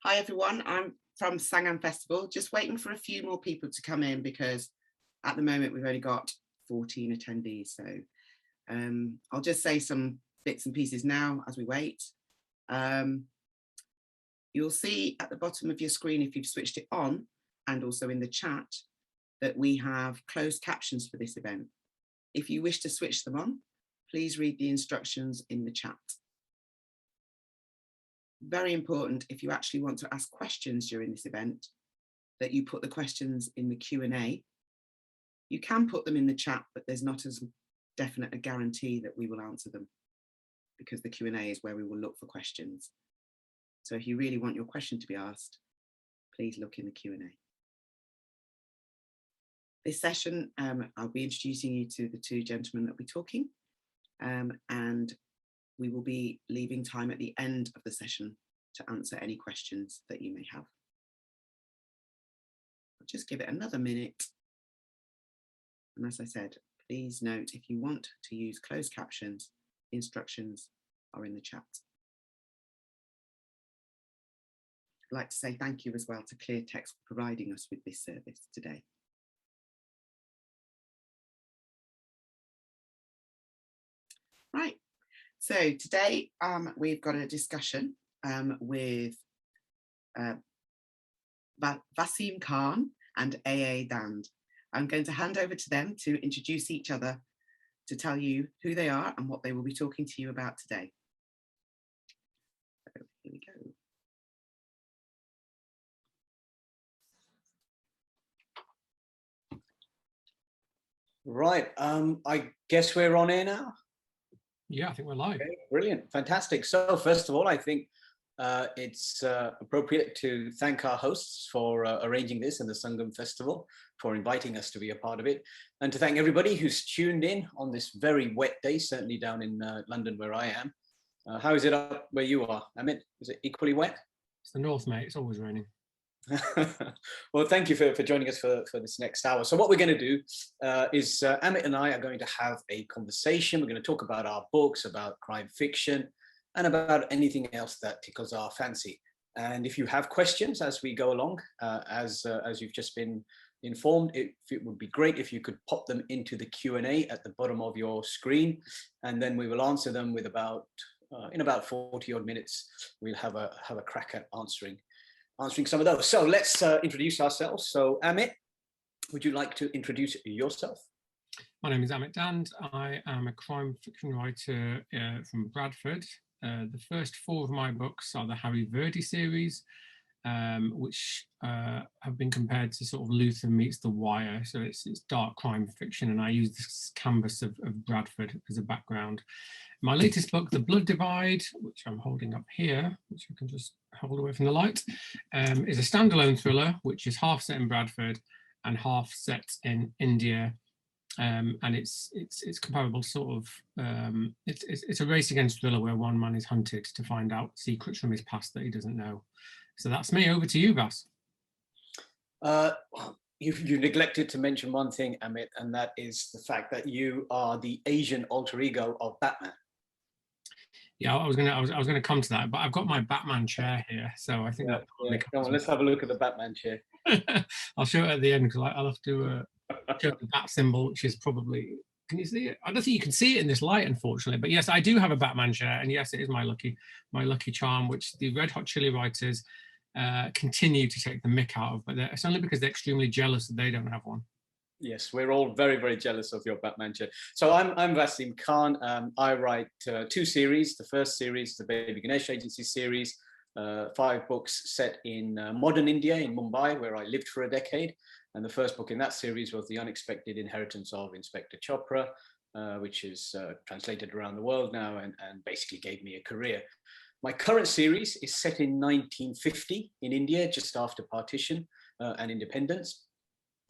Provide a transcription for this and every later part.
Hi everyone, I'm from Sangam Festival, just waiting for a few more people to come in because at the moment we've only got 14 attendees. So I'll just say some bits and pieces now as we wait. You'll see at the bottom of your screen, if you've switched it on, and also in the chat, that we have closed captions for this event. If you wish to switch them on, please read the instructions in the chat. Very important, if you actually want to ask questions during this event, that you put the questions in the Q&A. You can put them in the chat, but there's not as definite a guarantee that we will answer them, because the Q&A is where we will look for questions. So if you really want your question to be asked, please look in the Q&A. This session, I'll be introducing you to the two gentlemen that will be talking, and we will be leaving time at the end of the session to answer any questions that you may have. I'll just give it another minute. And as I said, please note, if you want to use closed captions, instructions are in the chat. I'd like to say thank you as well to Clear Text for providing us with this service today. Right, so today we've got a discussion with Vaseem Khan and Dhand. I'm going to hand over to them to introduce each other, to tell you who they are and what they will be talking to you about today. So here we go. Right, I guess we're on air now. Yeah, I think we're live. Okay, brilliant, fantastic. So first of all, I think it's appropriate to thank our hosts for arranging this and the Sangam Festival, for inviting us to be a part of it, and to thank everybody who's tuned in on this very wet day, certainly down in London where I am. How is it up where you are, Amit? Is it equally wet? It's the north, mate. It's always raining. Well, thank you for joining us for this next hour. So what we're going to do is Amit and I are going to have a conversation. We're going to talk about our books, about crime fiction, and about anything else that tickles our fancy. And if you have questions as we go along, as you've just been informed, it would be great if you could pop them into the Q&A at the bottom of your screen, and then we will answer them with in about 40 odd minutes. We'll have a crack at answering some of those. So let's introduce ourselves. So Amit, would you like to introduce yourself? My name is Amit Dhand. I am a crime fiction writer from Bradford. The first 4 of my books are the Harry Verdi series, which have been compared to sort of Luther meets The Wire. So it's dark crime fiction, and I use this canvas of Bradford as a background. My latest book, The Blood Divide, which I'm holding up here, which I can just hold away from the light, is a standalone thriller, which is half set in Bradford and half set in India. And it's comparable sort of, it's a race against thriller where one man is hunted to find out secrets from his past that he doesn't know. So that's me. Over to you, Vas. You neglected to mention one thing, Amit, and that is the fact that you are the Asian alter ego of Batman. Yeah, I was gonna come to that, but I've got my Batman chair here, so I think that. Yeah. Come on, let's have a look at the Batman chair. I'll show it at the end because I'll have to show the bat symbol, which is probably. Can you see it? I don't think you can see it in this light, unfortunately. But yes, I do have a Batman chair, and yes, it is my lucky charm, which the Red Hot Chili writers continue to take the mick out of, but it's only because they're extremely jealous that they don't have one. Yes, we're all very, very jealous of your Batman chair. So I'm Vaseem Khan. I write 2 series. The first series, the Baby Ganesh Agency series, 5 books set in modern India, in Mumbai, where I lived for a decade. And the first book in that series was The Unexpected Inheritance of Inspector Chopra, which is translated around the world now and basically gave me a career. My current series is set in 1950 in India, just after partition and independence.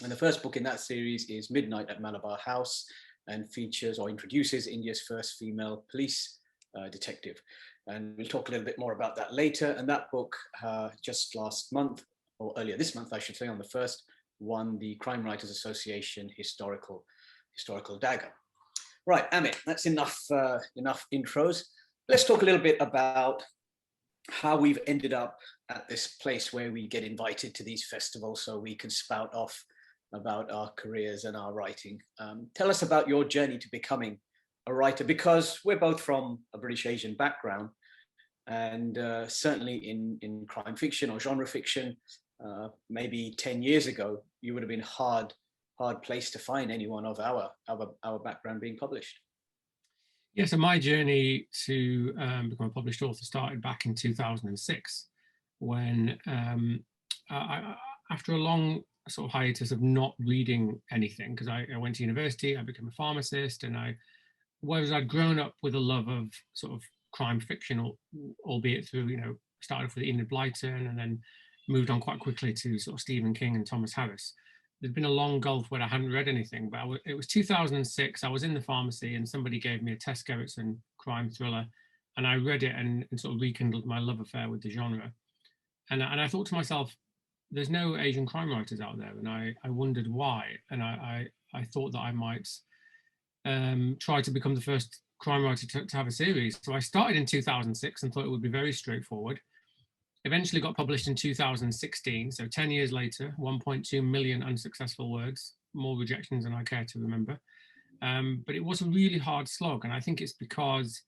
And the first book in that series is Midnight at Malabar House, and features or introduces India's first female police detective. And we'll talk a little bit more about that later. And that book just last month, or earlier this month, I should say, on the 1st, won the Crime Writers Association Historical Dagger. Right, Amit, that's enough intros. Let's talk a little bit about how we've ended up at this place where we get invited to these festivals so we can spout off about our careers and our writing. Tell us about your journey to becoming a writer, because we're both from a British Asian background, and certainly in crime fiction or genre fiction, maybe 10 years ago, you would have been hard place to find anyone of our background being published. Yeah, so my journey to become a published author started back in 2006, when after a long sort of hiatus of not reading anything, because I went to university, I became a pharmacist, and whereas I'd grown up with a love of sort of crime fiction, albeit through, started off with Enid Blyton and then moved on quite quickly to sort of Stephen King and Thomas Harris. There'd been a long gulf where I hadn't read anything, but it was 2006. I was in the pharmacy and somebody gave me a Tess Gerritsen crime thriller, and I read it and sort of rekindled my love affair with the genre. And I thought to myself, there's no Asian crime writers out there, and I wondered why. And I thought that I might try to become the first crime writer to have a series. So I started in 2006 and thought it would be very straightforward. Eventually got published in 2016, so 10 years later, 1.2 million unsuccessful words, more rejections than I care to remember. But it was a really hard slog, and I think it's because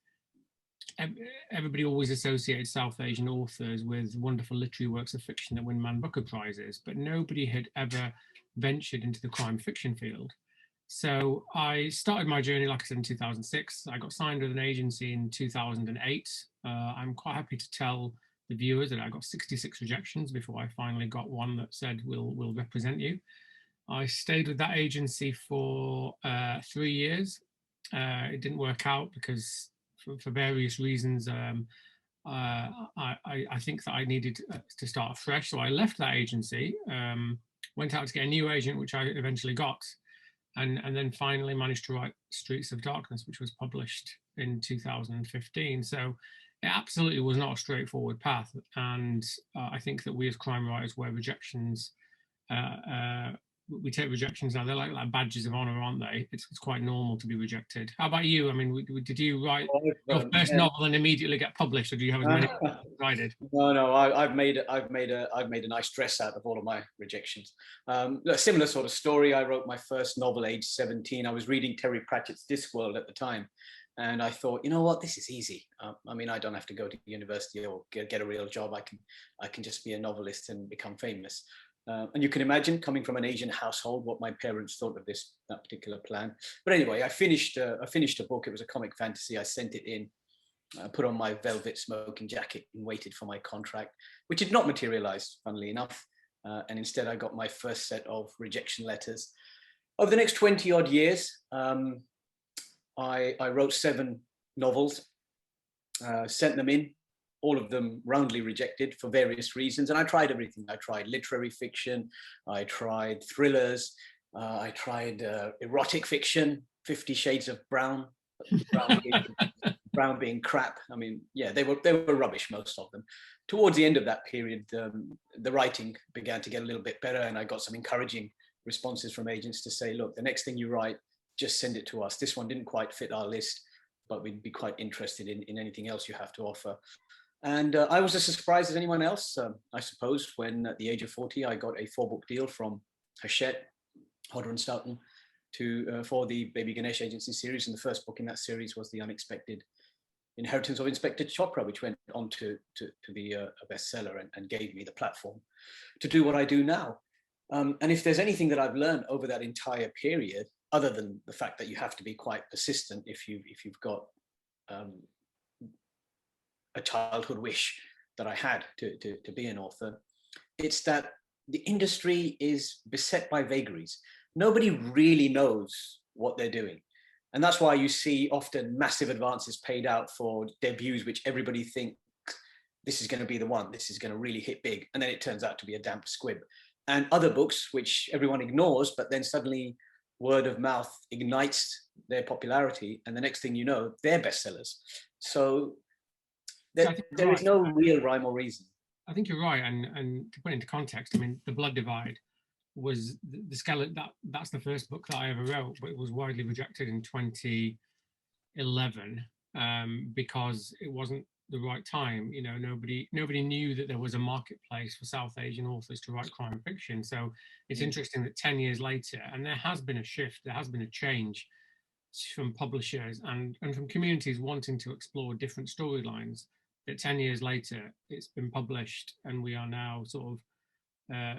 everybody always associated South Asian authors with wonderful literary works of fiction that win Man Booker prizes, but nobody had ever ventured into the crime fiction field. So I started my journey, like I said, in 2006. I got signed with an agency in 2008. I'm quite happy to tell the viewers that I got 66 rejections before I finally got one that said, we'll represent you. I stayed with that agency for 3 years. It didn't work out because for various reasons, I think that I needed to start afresh. So I left that agency, went out to get a new agent, which I eventually got, and then finally managed to write Streets of Darkness, which was published in 2015. So it absolutely was not a straightforward path. And I think that we as crime writers, where rejections, we take rejections now, they're like badges of honor, aren't they? It's quite normal to be rejected. How about you? I mean, did you write your first novel and immediately get published, or do you have as many as I did? No, I've made a nice dress out of all of my rejections. A similar sort of story. I wrote my first novel age 17. I was reading Terry Pratchett's Discworld at the time, and I thought, you know what, this is easy. I mean, I don't have to go to university or get a real job. I can just be a novelist and become famous. And you can imagine, coming from an Asian household, what my parents thought of that particular plan. But anyway, I finished a book. It was a comic fantasy. I sent it in, put on my velvet smoking jacket and waited for my contract, which did not materialize, funnily enough. And instead, I got my first set of rejection letters. Over the next 20 odd years, I wrote 7 novels, sent them in, all of them roundly rejected for various reasons. And I tried everything. I tried literary fiction, I tried thrillers, I tried erotic fiction, 50 Shades of Brown, Brown being crap. I mean, yeah, they were rubbish, most of them. Towards the end of that period, the writing began to get a little bit better, and I got some encouraging responses from agents to say, look, the next thing you write, just send it to us. This one didn't quite fit our list, but we'd be quite interested in anything else you have to offer. And I was as surprised as anyone else, I suppose, when at the age of 40, I got a 4-book deal from Hachette, Hodder and Stoughton, for the Baby Ganesh Agency series. And the first book in that series was The Unexpected Inheritance of Inspector Chopra, which went on to be a bestseller and gave me the platform to do what I do now. And if there's anything that I've learned over that entire period, other than the fact that you have to be quite persistent if you've got a childhood wish that I had to be an author, it's that the industry is beset by vagaries. Nobody really knows what they're doing. And that's why you see often massive advances paid out for debuts, which everybody thinks this is going to be the one, this is going to really hit big. And then it turns out to be a damp squib. And other books, which everyone ignores, but then suddenly word of mouth ignites their popularity. And the next thing you know, they're bestsellers. So there is no real rhyme or reason. I think you're right. And to put it into context, I mean, The Blood Divide was the skeleton, that's the first book that I ever wrote, but it was widely rejected in 2011 because it wasn't the right time. You know, nobody knew that there was a marketplace for South Asian authors to write crime fiction. So it's interesting that 10 years later, and there has been a shift, there has been a change from publishers and from communities wanting to explore different storylines, that 10 years later it's been published, and we are now sort of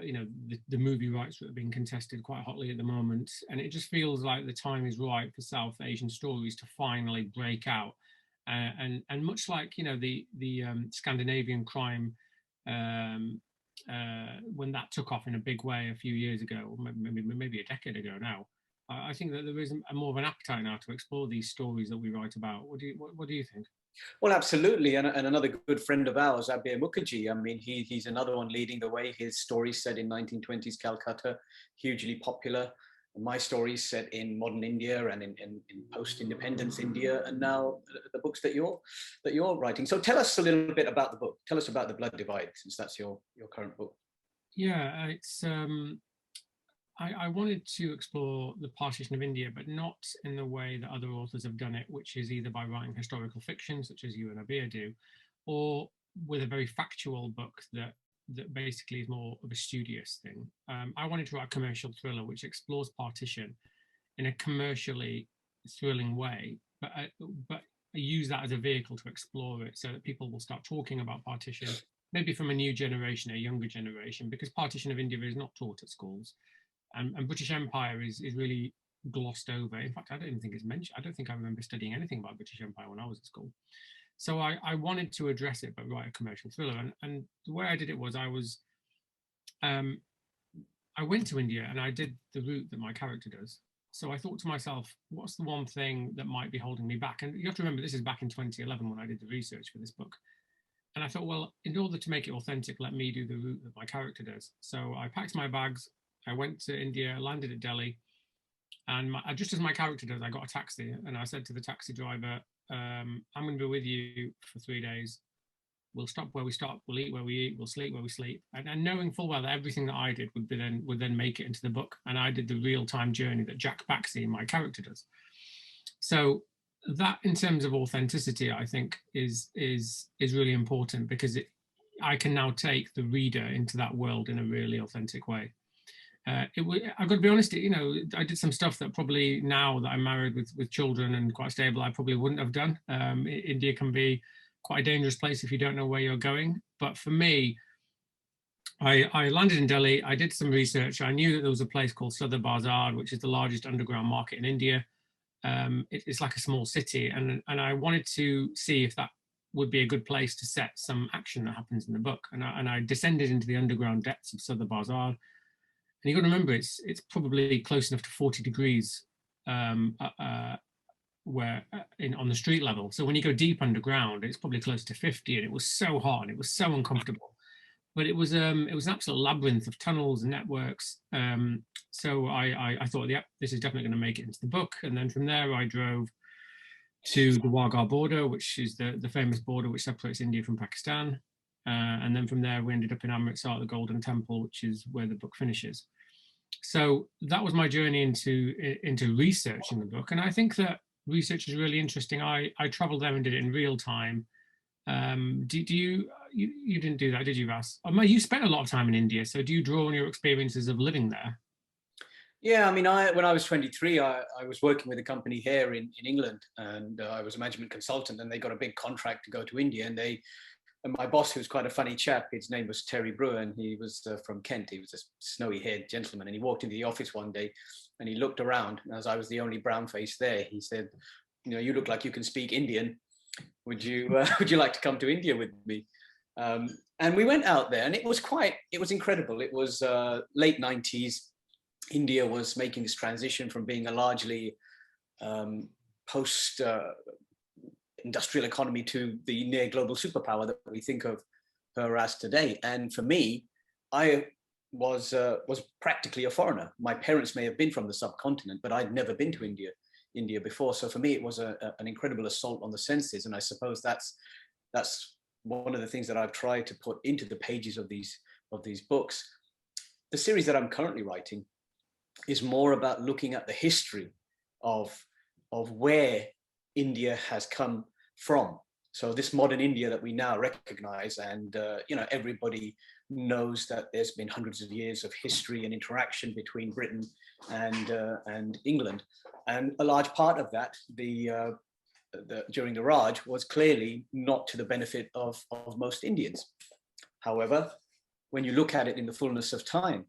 you know, the movie rights that are being contested quite hotly at the moment, and it just feels like the time is right for South Asian stories to finally break out. And much like, you know, the Scandinavian crime, when that took off in a big way a few years ago, maybe a decade ago now, I think that there is more of an appetite now to explore these stories that we write about. What do you think? Well, absolutely. And another good friend of ours, Abir Mukherjee, I mean, he's another one leading the way. His stories set in 1920s Calcutta, hugely popular. My stories set in modern India and in post-independence India, and now the books that you're writing. So tell us a little bit about the book. Tell us about The Blood Divide, since that's your current book. Yeah, it's I wanted to explore the partition of India, but not in the way that other authors have done it, which is either by writing historical fiction, such as you and Abir do, or with a very factual book that basically is more of a studious thing. I wanted to write a commercial thriller which explores partition in a commercially thrilling way, but I use that as a vehicle to explore it, so that people will start talking about partition, maybe from a new generation, a younger generation, because partition of India is not taught at schools. And British Empire is really glossed over. In fact, I don't even think it's mentioned. I don't think I remember studying anything about British Empire when I was at school. So I wanted to address it, but write a commercial thriller. And the way I did it was I went to India and I did the route that my character does. So I thought to myself, what's the one thing that might be holding me back? And you have to remember, this is back in 2011 when I did the research for this book. And I thought, well, in order to make it authentic, let me do the route that my character does. So I packed my bags, I went to India, landed at Delhi, and just as my character does, I got a taxi, and I said to the taxi driver, I'm going to be with you for 3 days. We'll stop where we stop, we'll eat where we eat, we'll sleep where we sleep. And knowing full well that everything that I did would then make it into the book, and I did the real-time journey that Jack Baxi, my character, does. So that, in terms of authenticity, I think is really important, because I can now take the reader into that world in a really authentic way. I've got to be honest, you know, I did some stuff that probably, now that I'm married with children and quite stable, I probably wouldn't have done. India can be quite a dangerous place if you don't know where you're going. But for me, I landed in Delhi, I did some research. I knew that there was a place called Sadar Bazaar, which is the largest underground market in India. It's like a small city, and I wanted to see if that would be a good place to set some action that happens in the book. And I descended into the underground depths of Sadar Bazaar. And you've got to remember, it's probably close enough to 40 degrees on the street level. So when you go deep underground, it's probably close to 50, and it was so hot and it was so uncomfortable. But it was an absolute labyrinth of tunnels and networks. So I thought, yeah, this is definitely going to make it into the book. And then from there, I drove to the Wagah border, which is the famous border which separates India from Pakistan. And then from there, we ended up in Amritsar, the Golden Temple, which is where the book finishes. So that was my journey into researching the book. And I think that research is really interesting. I traveled there and did it in real time. You didn't do that, did you, Vas? You spent a lot of time in India. So do you draw on your experiences of living there? Yeah, I mean, when I was 23, I was working with a company here in England, and I was a management consultant, and they got a big contract to go to India, and my boss, who's quite a funny chap, his name was Terry Brewer, and he was from Kent. He was a snowy-haired gentleman, and he walked into the office one day, and he looked around, and as I was the only brown face there, he said, "You know, you look like you can speak Indian. Would you like to come to India with me?" And we went out there, and it was incredible. It was late 90s. India was making this transition from being a largely post industrial economy to the near global superpower that we think of her as today. And for me, I was practically a foreigner. My parents may have been from the subcontinent, but I'd never been to India before. So for me, it was an incredible assault on the senses. And I suppose that's one of the things that I've tried to put into the pages of these books. The series that I'm currently writing is more about looking at the history of where India has come from. So this modern India that we now recognize, and everybody knows that there's been hundreds of years of history and interaction between Britain and England, and a large part of that, during the Raj, was clearly not to the benefit of most Indians. However, when you look at it in the fullness of time,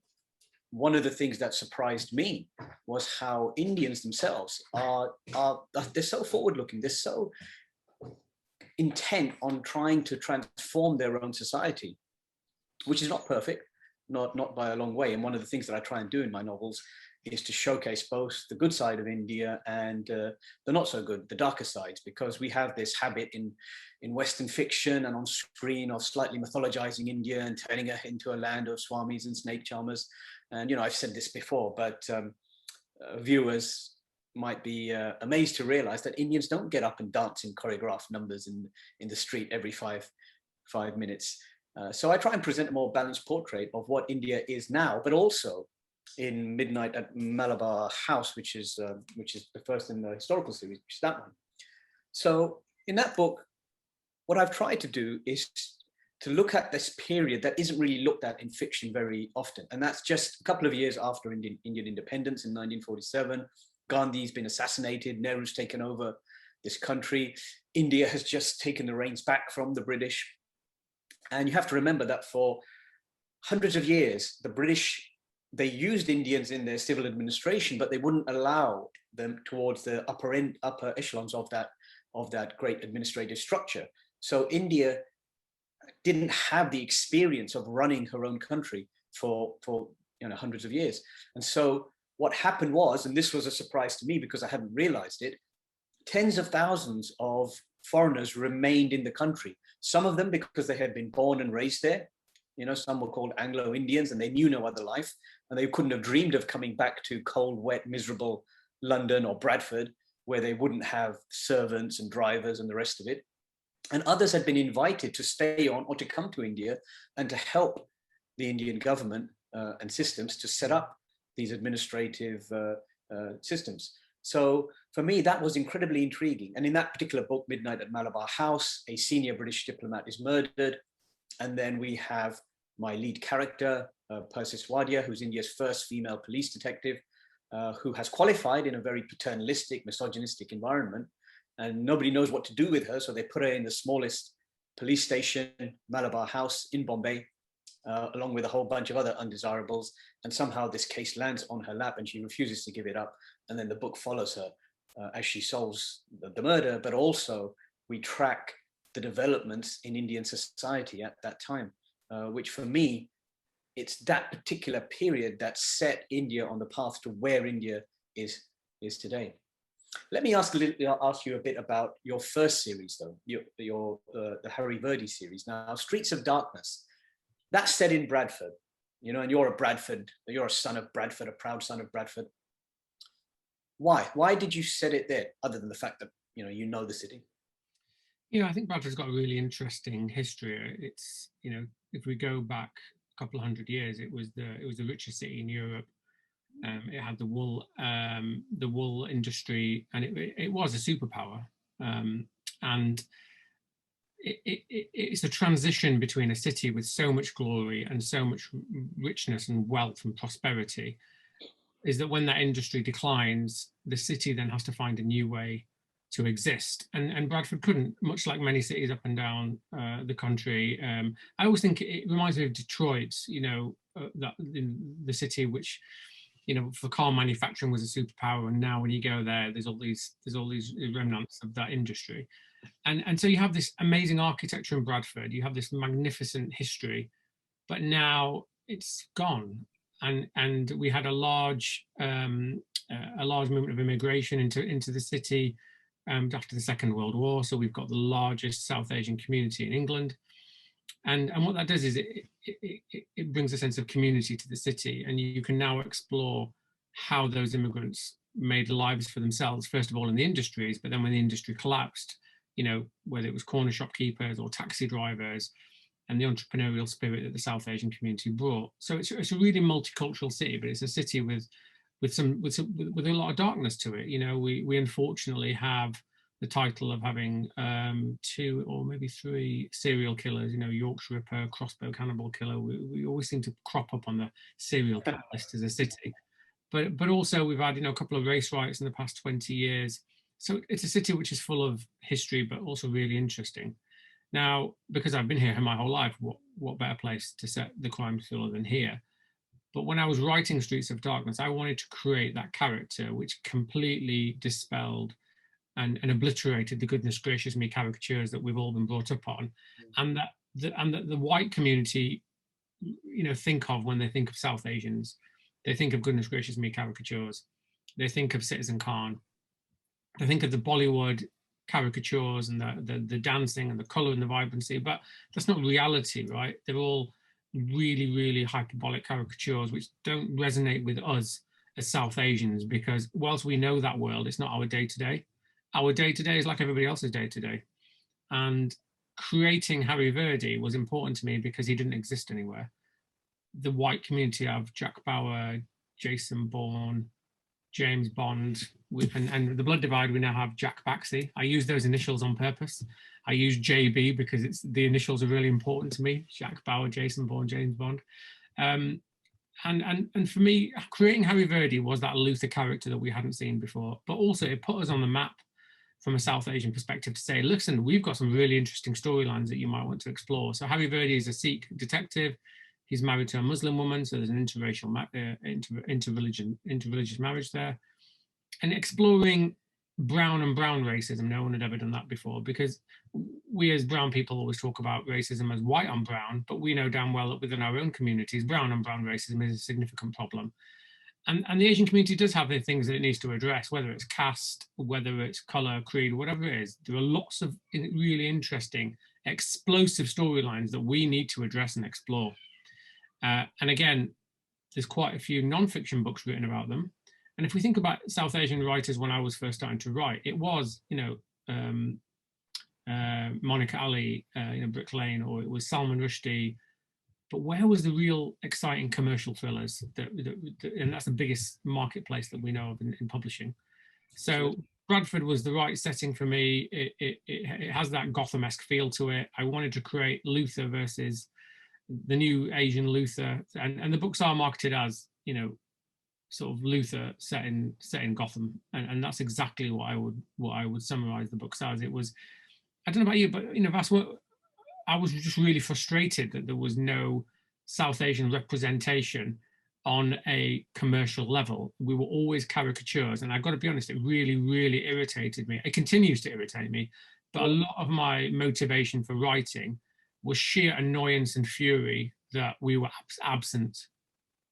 one of the things that surprised me was how Indians themselves they're so forward-looking, they're so intent on trying to transform their own society, which is not perfect, not by a long way. And one of the things that I try and do in my novels is to showcase both the good side of India and the not so good, the darker sides, because we have this habit in Western fiction and on screen of slightly mythologizing India and turning it into a land of swamis and snake charmers. And, I've said this before, but viewers might be amazed to realize that Indians don't get up and dance in choreographed numbers in the street every five minutes. So I try and present a more balanced portrait of what India is now, but also in Midnight at Malabar House, which is the first in the historical series, which is that one. So in that book, what I've tried to do is to look at this period that isn't really looked at in fiction very often. And that's just a couple of years after Indian independence in 1947. Gandhi's been assassinated, Nehru's taken over this country. India has just taken the reins back from the British. And you have to remember that for hundreds of years, the British, they used Indians in their civil administration, but they wouldn't allow them towards the upper echelons of that great administrative structure. So India didn't have the experience of running her own country for hundreds of years. And so what happened was, and this was a surprise to me because I hadn't realized it, tens of thousands of foreigners remained in the country. Some of them because they had been born and raised there. Some were called Anglo-Indians and they knew no other life. And they couldn't have dreamed of coming back to cold, wet, miserable London or Bradford, where they wouldn't have servants and drivers and the rest of it. And others had been invited to stay on or to come to India and to help the Indian government and systems to set up these administrative systems. So for me, that was incredibly intriguing. And in that particular book, Midnight at Malabar House, a senior British diplomat is murdered. And then we have my lead character, Persis Wadia, who's India's first female police detective, who has qualified in a very paternalistic, misogynistic environment. And nobody knows what to do with her. So they put her in the smallest police station, Malabar House in Bombay, along with a whole bunch of other undesirables. And somehow this case lands on her lap and she refuses to give it up. And then the book follows her as she solves the murder, but also we track the developments in Indian society at that time, which for me, it's that particular period that set India on the path to where India is today. Let me ask you a bit about your first series, though, the Harry Verdi series. Now, Streets of Darkness, that's set in Bradford, and you're a son of Bradford, a proud son of Bradford. Why did you set it there, other than the fact that you know the city? I think Bradford's got a really interesting history. It's if we go back a couple of hundred years, it was the richest city in Europe. It had the wool industry, and it was a superpower. And it's a transition between a city with so much glory and so much richness and wealth and prosperity, is that when that industry declines, the city then has to find a new way to exist. And Bradford couldn't, much like many cities up and down the country. I always think it reminds me of Detroit, that in the city which, for car manufacturing was a superpower, and now when you go there, there's all these remnants of that industry, and so you have this amazing architecture in Bradford, you have this magnificent history, but now it's gone, and we had a large movement of immigration into the city after the Second World War. So we've got the largest South Asian community in England. And what that does is it brings a sense of community to the city, and you can now explore how those immigrants made lives for themselves, first of all in the industries, but then when the industry collapsed, whether it was corner shopkeepers or taxi drivers, and the entrepreneurial spirit that the South Asian community brought. So it's a really multicultural city, but it's a city with a lot of darkness to it. We unfortunately have the title of having 2 or maybe 3 serial killers, you know, Yorkshire Ripper, Crossbow Cannibal Killer. We always seem to crop up on the serial killer list as a city. But also we've had, you know, a couple of race riots in the past 20 years. So it's a city which is full of history, but also really interesting. Now, because I've been here my whole life, what better place to set the crime thriller than here? But when I was writing Streets of Darkness, I wanted to create that character which completely dispelled and obliterated the goodness gracious me caricatures that we've all been brought up on, and that the white community, you know, think of when they think of South Asians. They think of goodness gracious me caricatures. They think of Citizen Khan. They think of the Bollywood caricatures and the dancing and the colour and the vibrancy, but that's not reality, right? They're all really, really hyperbolic caricatures which don't resonate with us as South Asians, because whilst we know that world, it's not our day-to-day. Our day-to-day is like everybody else's day-to-day. And creating Harry Verdi was important to me because he didn't exist anywhere. The white community of Jack Bauer, Jason Bourne, James Bond, and the Blood Divide, we now have Jack Baxey. I use those initials on purpose. I use JB because the initials are really important to me. Jack Bauer, Jason Bourne, James Bond. And for me, creating Harry Verdi was that Luther character that we hadn't seen before, but also it put us on the map from a South Asian perspective to say, listen, we've got some really interesting storylines that you might want to explore. So Harry Verdi is a Sikh detective. He's married to a Muslim woman, so there's an interracial, interreligious marriage there. And exploring brown and brown racism, no one had ever done that before, because we as brown people always talk about racism as white on brown, but we know damn well that within our own communities, brown on brown racism is a significant problem. And the Asian community does have the things that it needs to address, whether it's caste, whether it's colour, creed, whatever it is. There are lots of really interesting, explosive storylines that we need to address and explore. And again, there's quite a few non-fiction books written about them. And if we think about South Asian writers when I was first starting to write, it was, you know, Monica Ali, you know, Brick Lane, or it was Salman Rushdie. But where was the real exciting commercial thrillers? And that's the biggest marketplace that we know of in publishing. So Bradford was the right setting for me. It has that Gotham-esque feel to it. I wanted to create Luther versus the new Asian Luther, and the books are marketed as, you know, sort of Luther set in Gotham, and that's exactly what I would summarize the books as. It was, I don't know about you, but you know, that's what I was just really frustrated that there was no South Asian representation on a commercial level. We were always caricatures, and I've got to be honest, it really, really irritated me. It continues to irritate me, but a lot of my motivation for writing was sheer annoyance and fury that we were absent.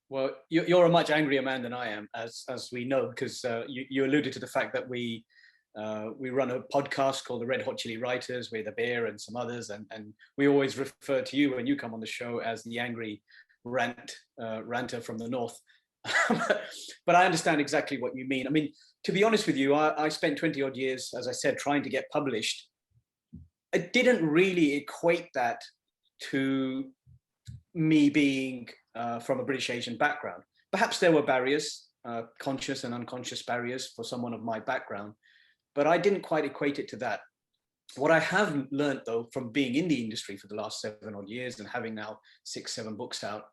Well, you're a much angrier man than I am, as we know, because you alluded to the fact that we run a podcast called the Red Hot Chili Writers with Abir and some others, and we always refer to you when you come on the show as the angry ranter from the north. But I understand exactly what you mean. I mean, to be honest with you, I spent 20 odd years, as I said, trying to get published. I didn't really equate that to me being from a British Asian background. Perhaps there were barriers, conscious and unconscious barriers for someone of my background, but I didn't quite equate it to that. What I have learned, though, from being in the industry for the last 7 odd years and having now 6, 7 books out,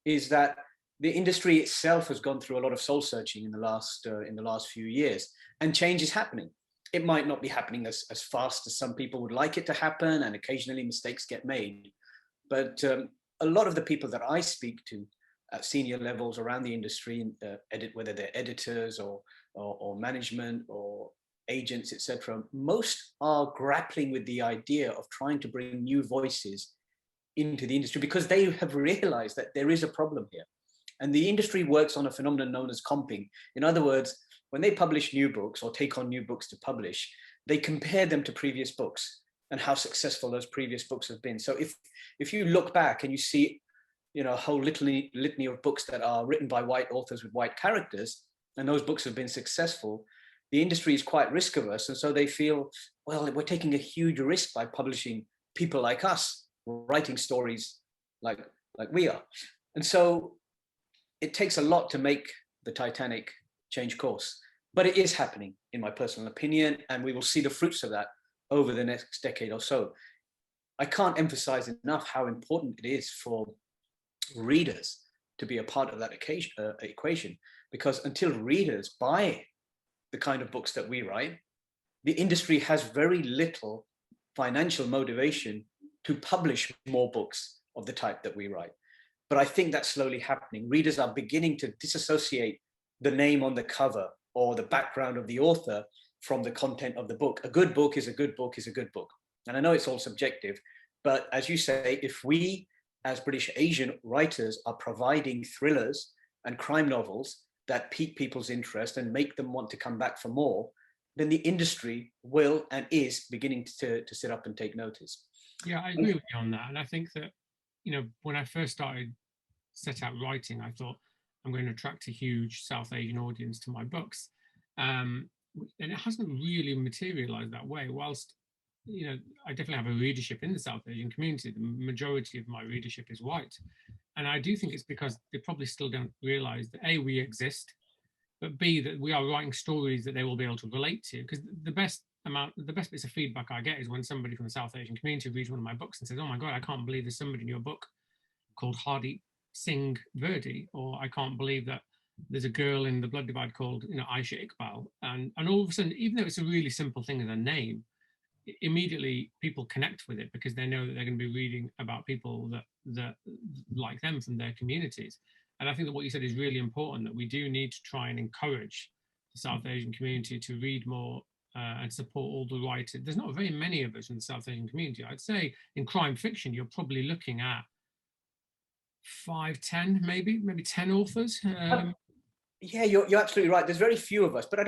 is that the industry itself has gone through a lot of soul searching in the last few years, and change is happening. It might not be happening as fast as some people would like it to happen, and occasionally mistakes get made. But a lot of the people that I speak to at senior levels around the industry, whether they're editors or management or agents, etc., most are grappling with the idea of trying to bring new voices into the industry because they have realized that there is a problem here. And the industry works on a phenomenon known as comping. In other words, when they publish new books or take on new books to publish, they compare them to previous books and how successful those previous books have been. So if you look back and you see, you know, a whole litany of books that are written by white authors with white characters, and those books have been successful, the industry is quite risk averse. And so they feel, well, we're taking a huge risk by publishing people like us, writing stories like we are. And so it takes a lot to make the Titanic change course. But it is happening, in my personal opinion, and we will see the fruits of that over the next decade or so. I can't emphasize enough how important it is for readers to be a part of that equation, because until readers buy the kind of books that we write, the industry has very little financial motivation to publish more books of the type that we write. But I think that's slowly happening. Readers are beginning to disassociate the name on the cover or the background of the author from the content of the book. A good book is a good book is a good book. And I know it's all subjective, but as you say, if we as British Asian writers are providing thrillers and crime novels that pique people's interest and make them want to come back for more, then the industry will and is beginning to sit up and take notice. Yeah, I agree with you on that. And I think that, when I first set out writing, I thought I'm going to attract a huge South Asian audience to my books. And it hasn't really materialized that way. Whilst, I definitely have a readership in the South Asian community, the majority of my readership is white. And I do think it's because they probably still don't realize that A, we exist, but B, that we are writing stories that they will be able to relate to. Because the best bits of feedback I get is when somebody from the South Asian community reads one of my books and says, "Oh my God, I can't believe there's somebody in your book called Hardy Singh Verdi," or "I can't believe that there's a girl in the Blood Divide called, Aisha Iqbal." And all of a sudden, even though it's a really simple thing as a name, immediately people connect with it because they know that they're going to be reading about people that like them from their communities. And I think that what you said is really important, that we do need to try and encourage the South Asian community to read more and support all the writers. There's not very many of us in the South Asian community. I'd say in crime fiction, you're probably looking at 5, 10, maybe 10 authors. Yeah, you're absolutely right. There's very few of us, but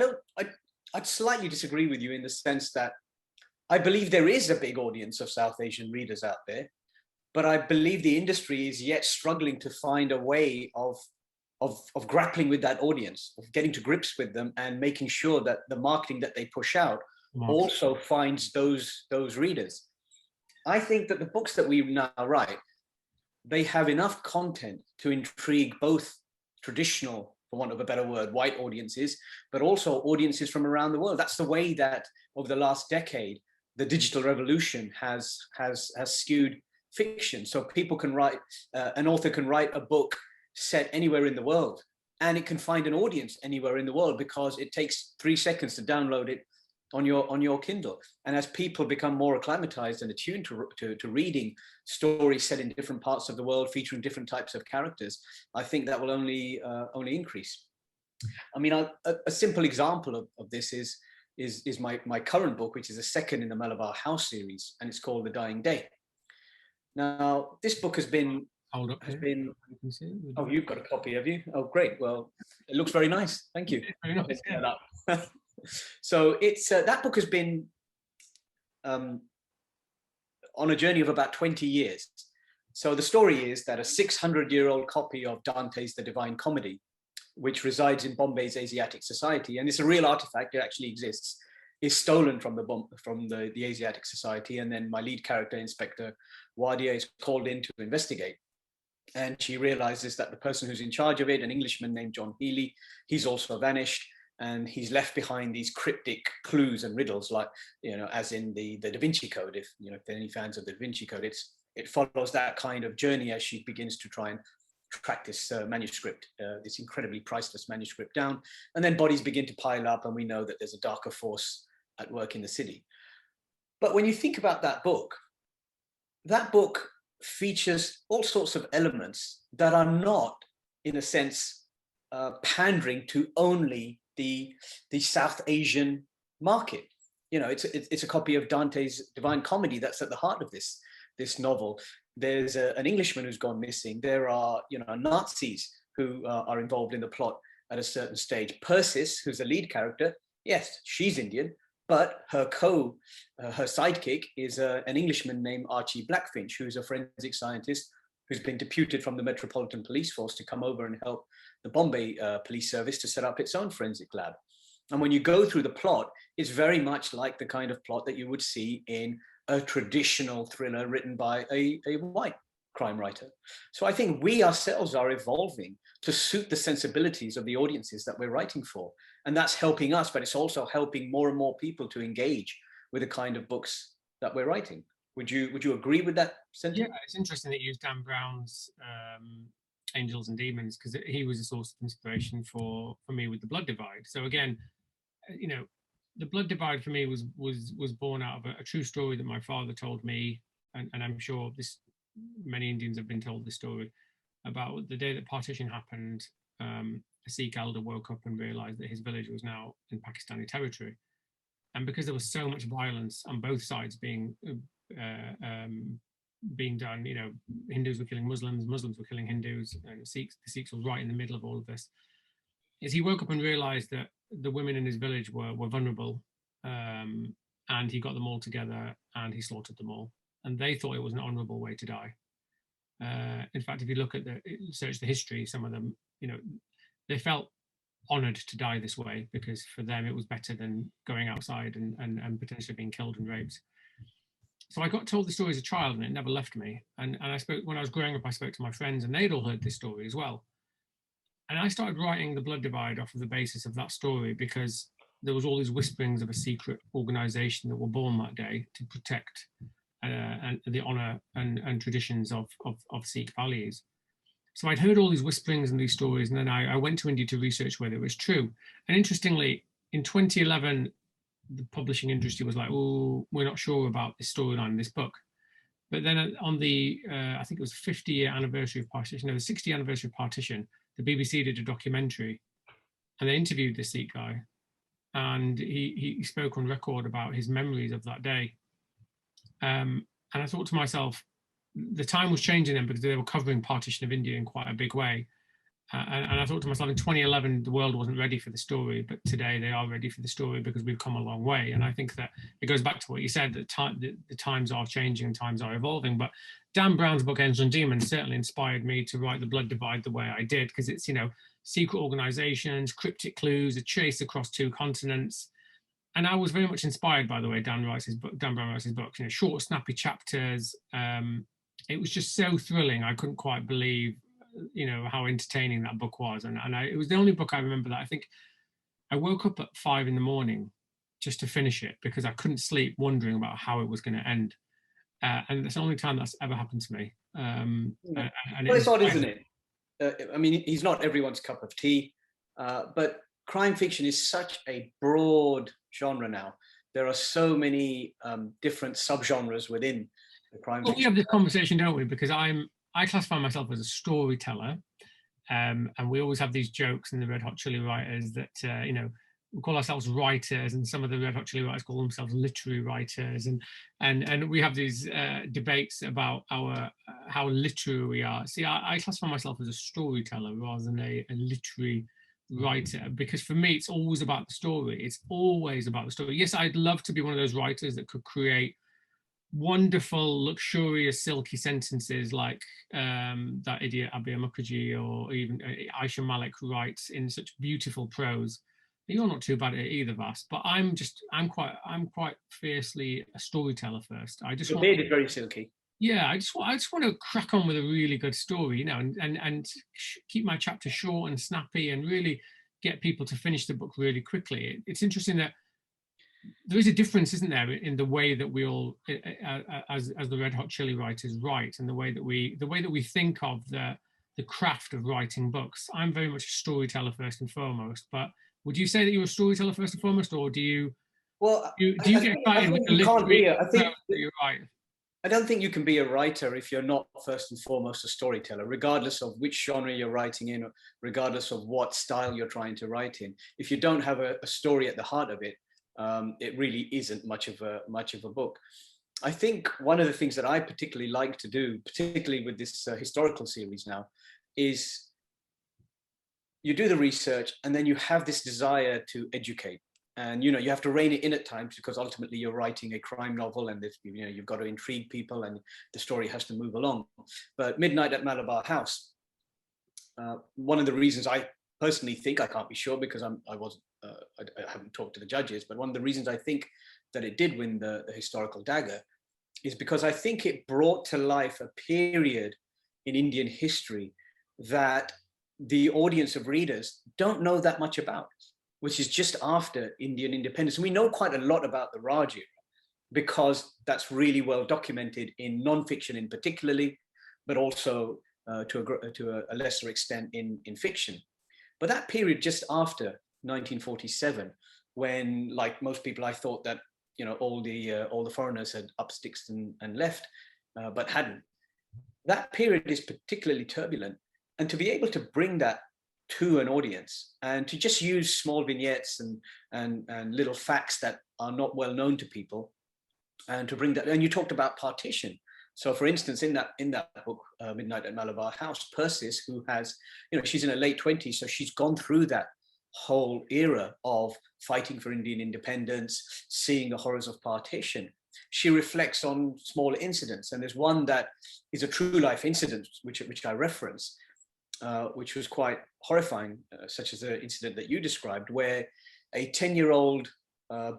I'd slightly disagree with you in the sense that I believe there is a big audience of South Asian readers out there, but I believe the industry is yet struggling to find a way of grappling with that audience, of getting to grips with them and making sure that the marketing that they push out also finds those readers. I think that the books that we now write, they have enough content to intrigue both traditional, for want of a better word, white audiences, but also audiences from around the world. That's the way that over the last decade, the digital revolution has skewed fiction. So people can write, an author can write a book set anywhere in the world, and it can find an audience anywhere in the world because it takes 3 seconds to download it on your Kindle. And as people become more acclimatized and attuned to reading stories set in different parts of the world, featuring different types of characters, I think that will only increase. I mean, a simple example of this is my current book, which is the second in the Malabar House series, and it's called The Dying Day. Now, this book has been Hold up. Oh, you've got a copy, have you? Oh, great. Well, it looks very nice. Thank you. Very nice, yeah. So it's that book has been on a journey of about 20 years. So the story is that a 600-year-old copy of Dante's The Divine Comedy, which resides in Bombay's Asiatic Society, and it's a real artifact, it actually exists, is stolen from the Asiatic Society. And then my lead character, Inspector Wadia, is called in to investigate. And she realizes that the person who's in charge of it, an Englishman named John Healy, he's also vanished, and he's left behind these cryptic clues and riddles, like, as in the Da Vinci Code. If there are any fans of the Da Vinci Code, it follows that kind of journey as she begins to try and track this manuscript, this incredibly priceless manuscript down. And then bodies begin to pile up, and we know that there's a darker force at work in the city. But when you think about that book features all sorts of elements that are not, in a sense, pandering to only the South Asian market. It's a copy of Dante's Divine Comedy that's at the heart of this novel. There's an Englishman who's gone missing. There are Nazis who are involved in the plot at a certain stage. Persis, who's the lead character, yes, she's Indian, but her sidekick is an Englishman named Archie Blackfinch, who's a forensic scientist who's been deputed from the Metropolitan Police Force to come over and help the Bombay Police Service to set up its own forensic lab. And when you go through the plot, it's very much like the kind of plot that you would see in a traditional thriller written by a white crime writer. So I think we ourselves are evolving to suit the sensibilities of the audiences that we're writing for. And that's helping us, but it's also helping more and more people to engage with the kind of books that we're writing. Would you agree with that sentiment? Yeah, it's interesting that you used Dan Brown's Angels and Demons, because he was a source of inspiration for me with The Blood Divide. So again, you know, The Blood Divide for me was born out of a true story that my father told me, and I'm sure many Indians have been told this story about the day that partition happened. A Sikh elder woke up and realized that his village was now in Pakistani territory, and because there was so much violence on both sides being done, you know, Hindus were killing Muslims, Muslims were killing Hindus, and the Sikhs were right in the middle of all of this. Is he woke up and realized that the women in his village were vulnerable, and he got them all together and he slaughtered them all, and they thought it was an honorable way to die. In fact, if you look at search the history, some of them, you know, they felt honored to die this way because for them it was better than going outside and potentially being killed and raped. So I got told the story as a child and it never left me. And I spoke, when I was growing up, I spoke to my friends and they'd all heard this story as well. And I started writing The Blood Divide off of the basis of that story because there was all these whisperings of a secret organization that were born that day to protect and the honor and traditions of Sikh values. So I'd heard all these whisperings and these stories, and then I went to India to research whether it was true. And interestingly, in 2011, the publishing industry was like, oh, we're not sure about this storyline in this book. But then on the, I think it was 50-year anniversary of Partition, no, the 60th anniversary of Partition, the BBC did a documentary and they interviewed this Sikh guy. And he spoke on record about his memories of that day. And I thought to myself, the time was changing then because they were covering partition of India in quite a big way. And I thought to myself, in 2011, the world wasn't ready for the story, but today they are ready for the story because we've come a long way. And I think that it goes back to what you said, that the times are changing and times are evolving. But Dan Brown's book, Angels and Demons, certainly inspired me to write The Blood Divide the way I did, because it's, you know, secret organizations, cryptic clues, a chase across 2 continents. And I was very much inspired by the way Dan Brown writes his books, you know, short, snappy chapters. It was just so thrilling. I couldn't quite believe, you know, how entertaining that book was. And it was the only book I remember that I think I woke up at 5 a.m. just to finish it because I couldn't sleep wondering about how it was going to end. And that's the only time that's ever happened to me. And it's odd, isn't it? I mean, he's not everyone's cup of tea, but crime fiction is such a broad genre now. There are so many different subgenres within the crime fiction. We have this conversation, don't we? Because I classify myself as a storyteller, and we always have these jokes in the Red Hot Chili Writers that, you know, we call ourselves writers, and some of the Red Hot Chili Writers call themselves literary writers, and we have these debates about how literary we are. See, I classify myself as a storyteller rather than a literary writer, because for me it's always about the story. It's always about the story. Yes, I'd love to be one of those writers that could create wonderful, luxurious, silky sentences like that idiot Abir Mukherjee or even Aisha Malik writes in such beautiful prose. You're not too bad at it either, Vas, but I'm quite fiercely a storyteller first. Your beard is very silky. Yeah, I just want to crack on with a really good story, you know, and keep my chapter short and snappy and really get people to finish the book really quickly. It's interesting that there is a difference, isn't there, in the way that we all, as the Red Hot Chili Writers, write, and the way that we think of the craft of writing books. I'm very much a storyteller first and foremost, but would you say that you're a storyteller first and foremost, or do you? Well, do you get excited with the literary? You're right. I don't think you can be a writer if you're not first and foremost a storyteller, regardless of which genre you're writing in, or regardless of what style you're trying to write in. If you don't have a story at the heart of it, it really isn't much of a book. I think one of the things that I particularly like to do, particularly with this historical series now, is you do the research and then you have this desire to educate. And, you know, you have to rein it in at times because ultimately you're writing a crime novel and this, you know, you've got to intrigue people and the story has to move along. But Midnight at Malabar House, one of the reasons I personally think, I can't be sure because I haven't talked to the judges, but one of the reasons I think that it did win the Historical Dagger is because I think it brought to life a period in Indian history that the audience of readers don't know that much about, which is just after Indian independence. We know quite a lot about the Raj era because that's really well documented in non-fiction in particularly, but also to a lesser extent in fiction. But that period just after 1947, when, like most people, I thought that all the foreigners had up sticks and left, but hadn't. That period is particularly turbulent, and to be able to bring that to an audience and to just use small vignettes and little facts that are not well known to people, and to bring that. And you talked about partition. So, for instance, in that book, Midnight at Malabar House, Persis, who has, she's in her late 20s, so she's gone through that whole era of fighting for Indian independence, seeing the horrors of partition. She reflects on small incidents, and there's one that is a true life incident, which I reference, which was quite horrifying, such as the incident that you described, where a 10-year-old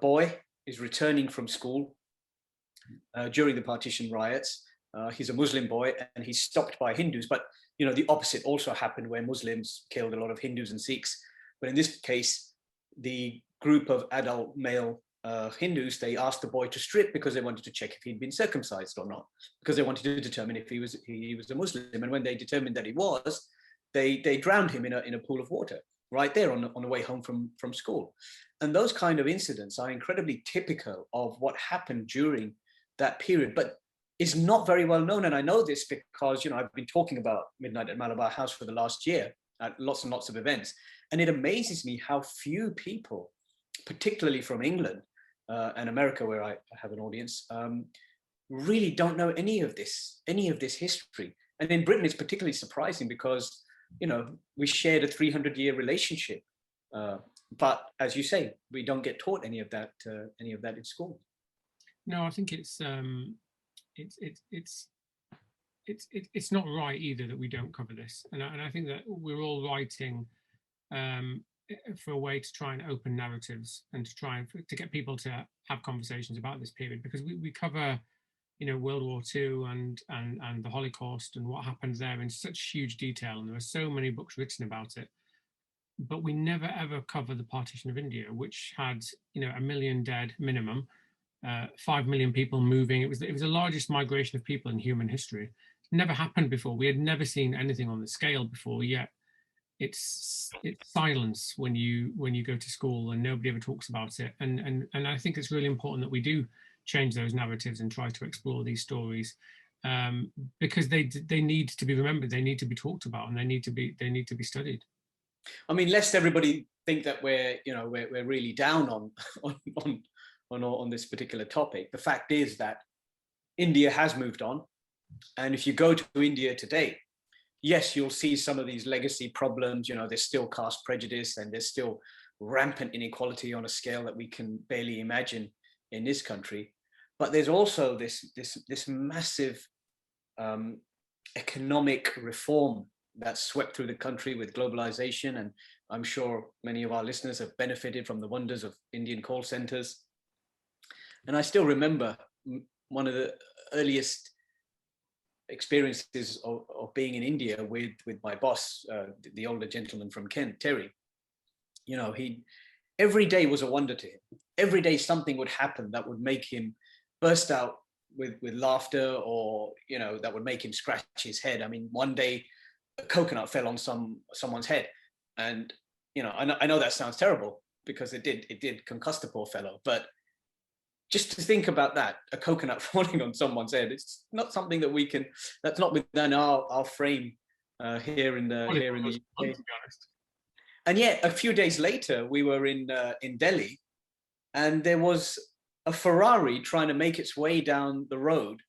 boy is returning from school during the partition riots. He's a Muslim boy, and he's stopped by Hindus, but the opposite also happened, where Muslims killed a lot of Hindus and Sikhs. But in this case, the group of adult male Hindus, they asked the boy to strip because they wanted to check if he'd been circumcised or not, because they wanted to determine if he was a Muslim. And when they determined that he was, they drowned him in a pool of water right there on the way home from school. And those kind of incidents are incredibly typical of what happened during that period, but is not very well known. And I know this because I've been talking about Midnight at Malabar House for the last year at lots and lots of events, and it amazes me how few people, particularly from England and America, where I have an audience, really don't know any of this history. And in Britain, it's particularly surprising because we shared a 300-year relationship, but as you say, we don't get taught any of that in school. No, I think it's not right either that we don't cover this, and I think that we're all writing for a way to try and open narratives and to get people to have conversations about this period, because we cover World War II and the Holocaust and what happened there in such huge detail, and there are so many books written about it, but we never ever cover the partition of India, which had 1 million dead minimum, 5 million people moving. It was the largest migration of people in human history. It never happened before. We had never seen anything on the scale before, yet it's silence when you go to school and nobody ever talks about it. And I think it's really important that we do change those narratives and try to explore these stories, because they need to be remembered, they need to be talked about, and they need to be studied. I mean, lest everybody think that we're really down on this particular topic. The fact is that India has moved on, and if you go to India today, yes, you'll see some of these legacy problems. There's still caste prejudice, and there's still rampant inequality on a scale that we can barely imagine in this country. But there's also this massive economic reform that's swept through the country with globalization, and I'm sure many of our listeners have benefited from the wonders of Indian call centers. And I still remember one of the earliest experiences of being in India with my boss, the older gentleman from Kent, Terry. Every day was a wonder to him. Every day something would happen that would make him burst out with laughter, or that would make him scratch his head. I mean, one day a coconut fell on someone's head, and I know that sounds terrible because it did concuss the poor fellow, but just to think about that, a coconut falling on someone's head, it's not something that that's not within our frame here in the UK. To be honest. And yet a few days later, we were in Delhi, and there was a Ferrari trying to make its way down the road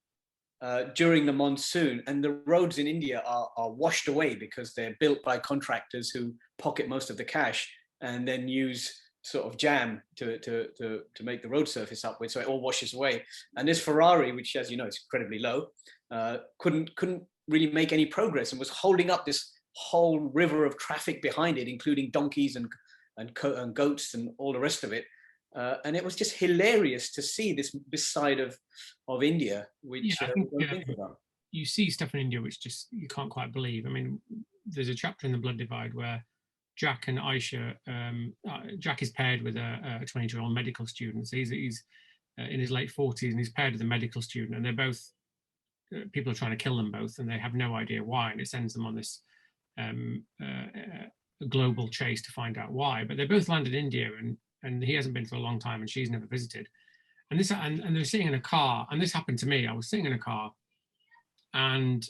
during the monsoon, and the roads in India are washed away because they're built by contractors who pocket most of the cash and then use sort of jam to make the road surface upwards, so it all washes away. And this Ferrari, which, as you know, is incredibly low, couldn't really make any progress, and was holding up this whole river of traffic behind it, including donkeys and goats and all the rest of it. And it was just hilarious to see this side of India, which Yeah, I think, we don't think about. you see stuff in India which just you can't quite believe. I mean, there's a chapter in The Blood Divide where Jack and Aisha, Jack is paired with a 22-year-old medical student. So he's in his late 40s and he's paired with a medical student, and they're both people are trying to kill them both, and they have no idea why, and it sends them on this global chase to find out why. But they both landed in India, and he hasn't been for a long time, and she's never visited. And they're sitting in a car, and this happened to me. I was sitting in a car, and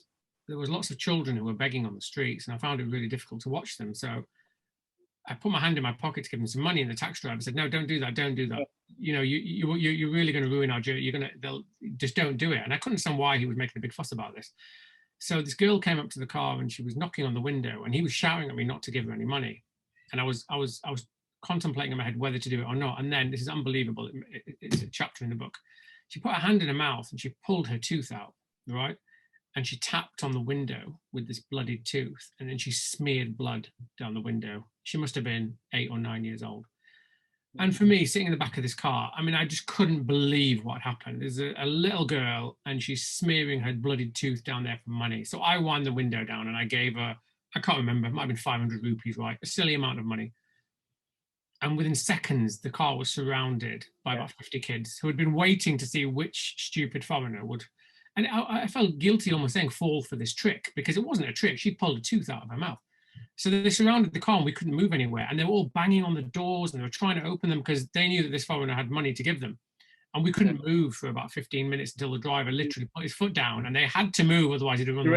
there was lots of children who were begging on the streets, and I found it really difficult to watch them. So I put my hand in my pocket to give them some money, and the taxi driver said, "No, don't do that. Don't do that. You know, you're really going to ruin our journey. They'll just don't do it." And I couldn't understand why he was making a big fuss about this. So this girl came up to the car, and she was knocking on the window, and he was shouting at me not to give her any money. And I was contemplating in my head whether to do it or not. And then, this is unbelievable. It's a chapter in the book. She put her hand in her mouth and she pulled her tooth out, right? And she tapped on the window with this bloodied tooth, and then she smeared blood down the window. She must have been 8 or 9 years old. And for me, sitting in the back of this car, I mean, I just couldn't believe what happened. There's a little girl, and she's smearing her bloodied tooth down there for money. So I wound the window down, and I gave her, I can't remember, it might have been 500 rupees, right? A silly amount of money. And within seconds, the car was surrounded by about 50 kids who had been waiting to see which stupid foreigner would. And I felt guilty almost saying fall for this trick, because it wasn't a trick. She pulled a tooth out of her mouth. So they surrounded the car, and we couldn't move anywhere. And they were all banging on the doors, and they were trying to open them because they knew that this foreigner had money to give them. And we couldn't move for about 15 minutes until the driver literally put his foot down, and they had to move, otherwise he'd have run. Do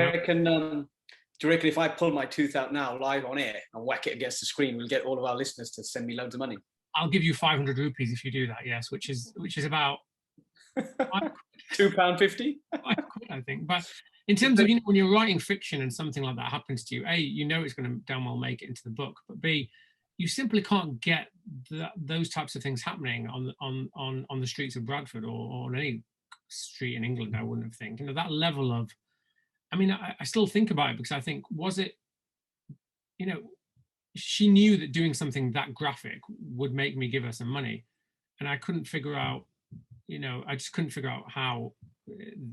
you reckon if I pull my tooth out now live on air and whack it against the screen, we'll get all of our listeners to send me loads of money? I'll give you 500 rupees if you do that, yes, which is about £2.50? I think. But in terms of, when you're writing fiction and something like that happens to you, A, you know it's going to damn well make it into the book, but B, you simply can't get those types of things happening on the streets of Bradford or on any street in England, I wouldn't think. That level of, I mean, I still think about it, because I think, was it, she knew that doing something that graphic would make me give her some money, and I couldn't figure out, I just couldn't figure out how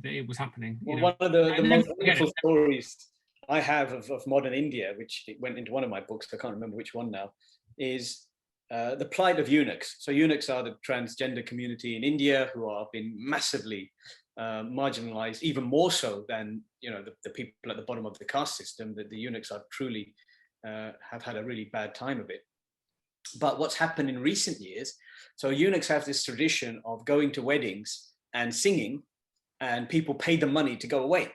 it was happening. Well, one of the most wonderful stories I have of modern India, which went into one of my books, I can't remember which one now, is the plight of eunuchs. So eunuchs are the transgender community in India who are being massively marginalized, even more so than the people at the bottom of the caste system. That the eunuchs are truly have had a really bad time of it. But what's happened in recent years, so eunuchs have this tradition of going to weddings and singing, and people pay them money to go away,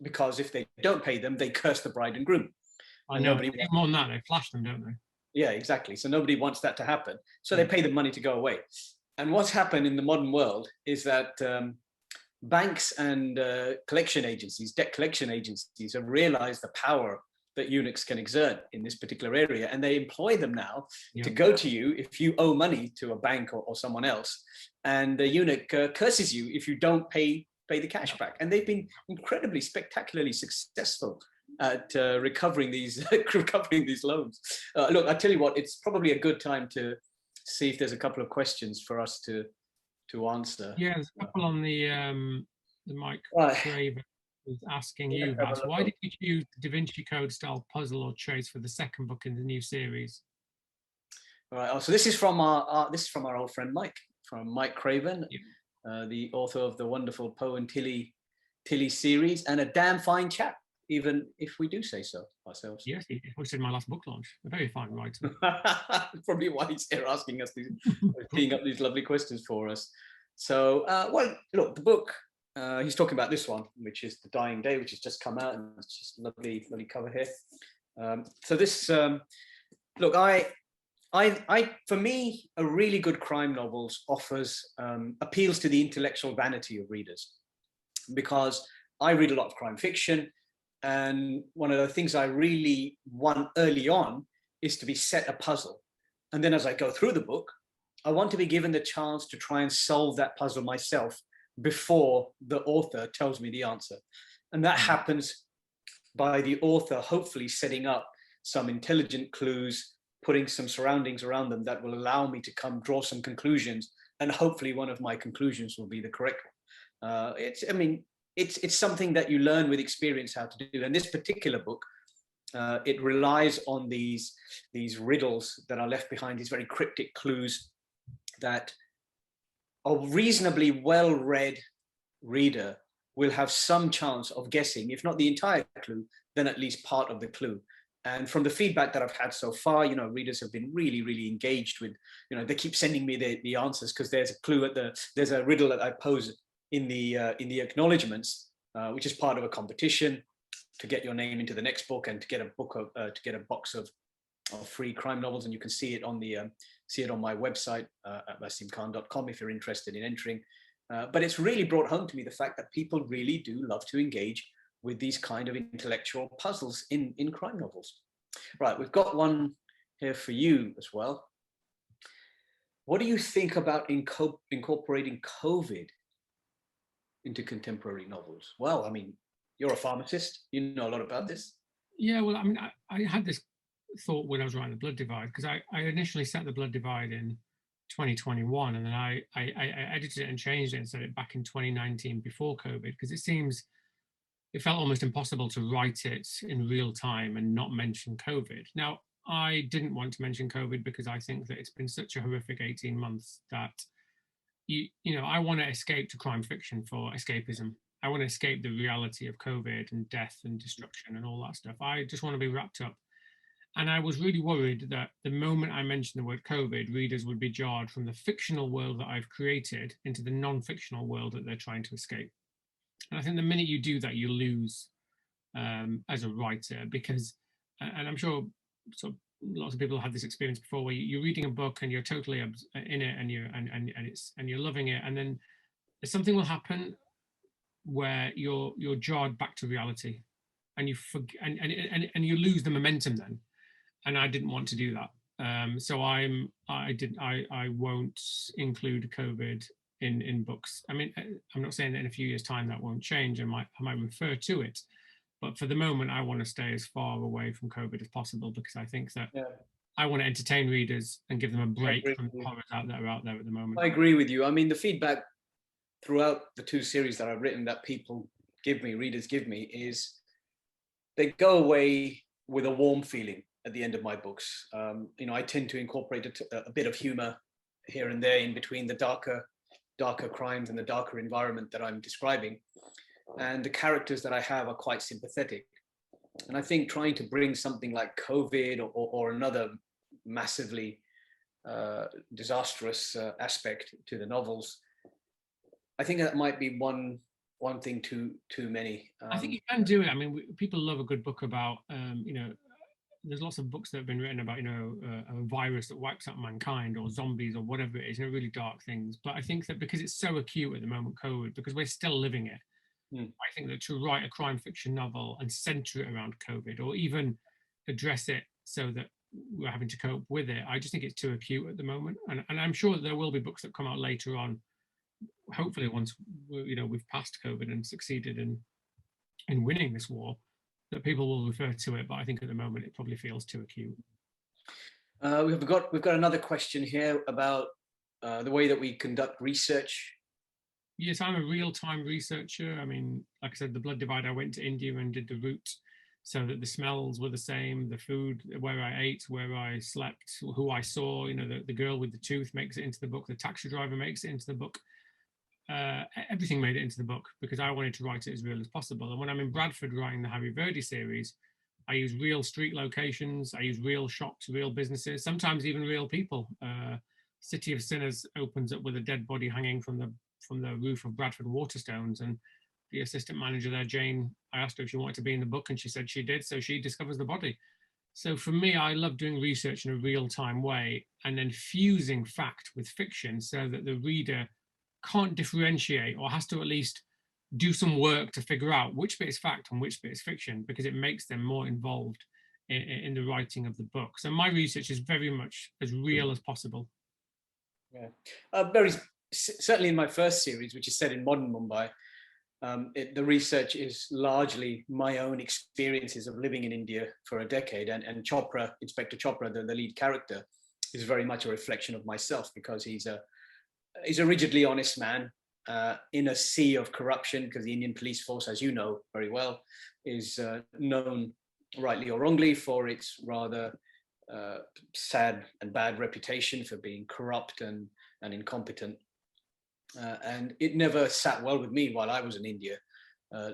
because if they don't pay them, they curse the bride and groom. I know, more than that, they flash them, don't they? Yeah, exactly. So nobody wants that to happen. So they pay them money to go away. And what's happened in the modern world is that banks and debt collection agencies have realized the power that eunuchs can exert in this particular area, and they employ them now to go to you if you owe money to a bank or someone else, and the eunuch curses you if you don't pay the cash back. And they've been incredibly spectacularly successful at recovering these loans. Look, I tell you what, it's probably a good time to see if there's a couple of questions for us to answer. Yeah, there's a couple on the Mike Craven was asking you, Vas, why did you choose the Da Vinci Code style puzzle or chase for the second book in the new series? All right. So this is from our old friend Mike Craven, the author of the wonderful Poe and Tilly series, and a damn fine chap, even if we do say so ourselves. Yes, he hosted my last book launch. A very fine writer. Probably why he's here asking us teeing up these lovely questions for us. So, well, look, the book. He's talking about this one, which is The Dying Day, which has just come out, and it's just lovely cover here. So this, look, for me, a really good crime novel appeals to the intellectual vanity of readers, because I read a lot of crime fiction, and one of the things I really want early on is to be set a puzzle, and then as I go through the book, I want to be given the chance to try and solve that puzzle myself before the author tells me the answer. And that happens by the author hopefully setting up some intelligent clues putting some surroundings around them that will allow me to come draw some conclusions, and hopefully one of my conclusions will be the correct one. It's something that you learn with experience how to do. And this particular book, it relies on these riddles that are left behind, these very cryptic clues that a reasonably well-read reader will have some chance of guessing, if not the entire clue, then at least part of the clue. And from the feedback that I've had so far, readers have been really, really engaged with, they keep sending me the answers, because there's a clue there's a riddle that I pose in the acknowledgements, which is part of a competition to get your name into the next book and to get a box of free crime novels. And you can see it on my website at vaseemkhan.com if you're interested in entering. But it's really brought home to me the fact that people really do love to engage with these kind of intellectual puzzles in crime novels. Right, we've got one here for you as well. What do you think about incorporating COVID into contemporary novels? Well, I mean, you're a pharmacist, you know a lot about this. Yeah, well, I mean, I had this thought when I was writing The Blood Divide, because I initially set The Blood Divide in 2021, and then I edited it and changed it and set it back in 2019 before COVID, because it felt almost impossible to write it in real time and not mention COVID. Now, I didn't want to mention COVID because I think that it's been such a horrific 18 months that, I want to escape to crime fiction for escapism. I want to escape the reality of COVID and death and destruction and all that stuff. I just want to be wrapped up. And I was really worried that the moment I mentioned the word COVID, readers would be jarred from the fictional world that I've created into the non-fictional world that they're trying to escape. And I think the minute you do that, you lose as a writer, because, and I'm sure lots of people have had this experience before, where you're reading a book and you're totally in it and you're loving it, and then something will happen where you're jarred back to reality, and you forget, and you lose the momentum then. And I didn't want to do that, so I won't include COVID in books. I mean, I'm not saying that in a few years' time that won't change. I might refer to it, but for the moment, I want to stay as far away from COVID as possible, because I think that I want to entertain readers and give them a break from the horrors that are out there at the moment. I agree with you. I mean, the feedback throughout the two series that I've written that readers give me, is they go away with a warm feeling at the end of my books. I tend to incorporate a bit of humor here and there in between the darker crimes and the darker environment that I'm describing. And the characters that I have are quite sympathetic. And I think trying to bring something like COVID or another massively disastrous aspect to the novels, I think that might be one thing too many. I think you can do it. I mean, people love a good book about, there's lots of books that have been written about, a virus that wipes out mankind, or zombies, or whatever it is, really dark things. But I think that because it's so acute at the moment, COVID, because we're still living it, I think that to write a crime fiction novel and center it around COVID, or even address it so that we're having to cope with it, I just think it's too acute at the moment. And I'm sure there will be books that come out later on, hopefully once we've passed COVID and succeeded in winning this war, that people will refer to it. But I think at the moment it probably feels too acute. We've got another question here about the way that we conduct research. Yes, I'm a real-time researcher. I mean, like I said, The Blood Divide, I went to India and did the route so that the smells were the same, the food, where I ate, where I slept, who I saw. The girl with the tooth makes it into the book, the taxi driver makes it into the book. Everything made it into the book, because I wanted to write it as real as possible. And when I'm in Bradford writing the Harry Verdi series, I use real street locations, I use real shops, real businesses, sometimes even real people. City of Sinners opens up with a dead body hanging from the roof of Bradford Waterstones, and the assistant manager there, Jane, I asked her if she wanted to be in the book, and she said she did, so she discovers the body. So for me, I love doing research in a real-time way, and then fusing fact with fiction so that the reader can't differentiate, or has to at least do some work to figure out which bit is fact and which bit is fiction, because it makes them more involved in the writing of the book. So my research is very much as real as possible. Yeah, certainly in my first series, which is set in modern Mumbai, The research is largely my own experiences of living in India for a decade, and Chopra, Inspector Chopra, the lead character, is very much a reflection of myself, because he's a rigidly honest man in a sea of corruption, because the Indian police force, as you know very well, is known, rightly or wrongly, for its rather sad and bad reputation for being corrupt and incompetent. And it never sat well with me while I was in India,